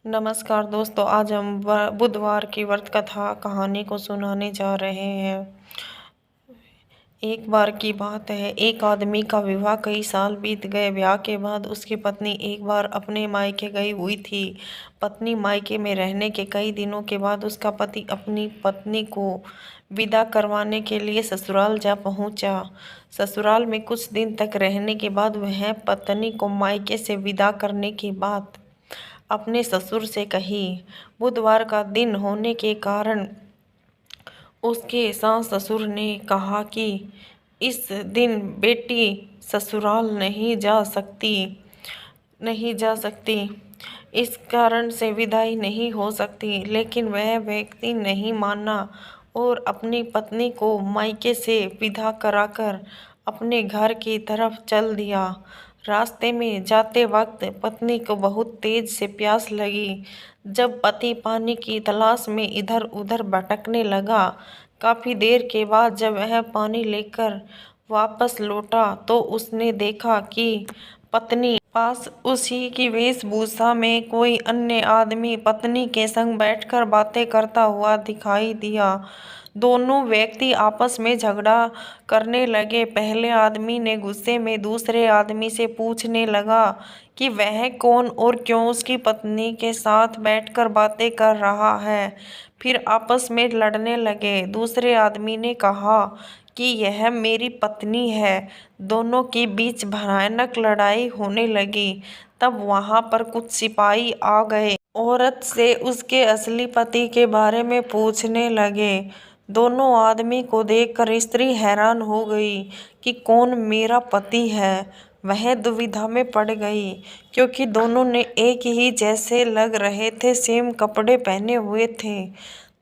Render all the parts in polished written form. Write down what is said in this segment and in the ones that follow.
नमस्कार दोस्तों, आज हम बुधवार की व्रत कथा कहानी को सुनाने जा रहे हैं। एक बार की बात है, एक आदमी का विवाह कई साल बीत गए। ब्याह के बाद उसकी पत्नी एक बार अपने मायके गई हुई थी। पत्नी मायके में रहने के कई दिनों के बाद उसका पति अपनी पत्नी को विदा करवाने के लिए ससुराल जा पहुंचा। ससुराल में कुछ दिन तक रहने के बाद वह पत्नी को मायके से विदा करने की बात अपने ससुर से कही। बुधवार का दिन होने के कारण उसके सास ससुर ने कहा कि इस दिन बेटी ससुराल नहीं जा सकती, इस कारण से विदाई नहीं हो सकती। लेकिन वह व्यक्ति नहीं माना और अपनी पत्नी को मायके से विदा कराकर अपने घर की तरफ चल दिया। रास्ते में जाते वक्त पत्नी को बहुत तेज से प्यास लगी। जब पति पानी की तलाश में इधर उधर भटकने लगा, काफी देर के बाद जब वह पानी लेकर वापस लौटा तो उसने देखा कि पत्नी पास उसी की वेशभूषा में कोई अन्य आदमी पत्नी के संग बैठकर बातें करता हुआ दिखाई दिया। दोनों व्यक्ति आपस में झगड़ा करने लगे। पहले आदमी ने गुस्से में दूसरे आदमी से पूछने लगा कि वह कौन और क्यों उसकी पत्नी के साथ बैठकर बातें कर रहा है। फिर आपस में लड़ने लगे। दूसरे आदमी ने कहा कि यह मेरी पत्नी है। दोनों के बीच भयानक लड़ाई होने लगी। तब वहां पर कुछ सिपाही आ गए। औरत से उसके असली पति के बारे में पूछने लगे। दोनों आदमी को देखकर स्त्री हैरान हो गई कि कौन मेरा पति है। वह दुविधा में पड़ गई क्योंकि दोनों ने एक ही जैसे लग रहे थे, सेम कपड़े पहने हुए थे।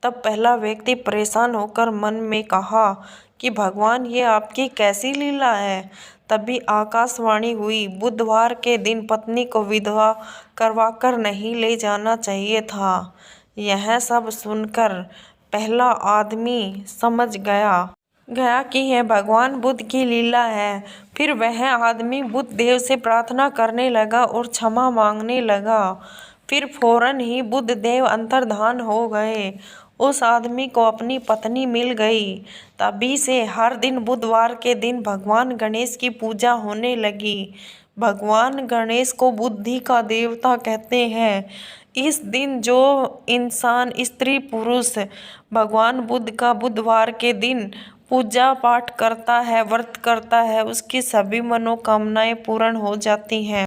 तब पहला व्यक्ति परेशान होकर मन में कहा कि भगवान, ये आपकी कैसी लीला है। तभी आकाशवाणी हुई, बुधवार के दिन पत्नी को विधवा करवाकर नहीं ले जाना चाहिए था। यह सब सुनकर पहला आदमी समझ गया कि यह भगवान बुद्ध की लीला है। फिर वह आदमी बुद्ध देव से प्रार्थना करने लगा और क्षमा मांगने लगा। फिर फौरन ही बुद्ध देव अंतर्धान हो गए। उस आदमी को अपनी पत्नी मिल गई। तभी से हर दिन बुधवार के दिन भगवान गणेश की पूजा होने लगी। भगवान गणेश को बुद्धि का देवता कहते हैं। इस दिन जो इंसान स्त्री पुरुष भगवान बुद्ध का बुधवार के दिन पूजा पाठ करता है, व्रत करता है, उसकी सभी मनोकामनाएं पूर्ण हो जाती हैं।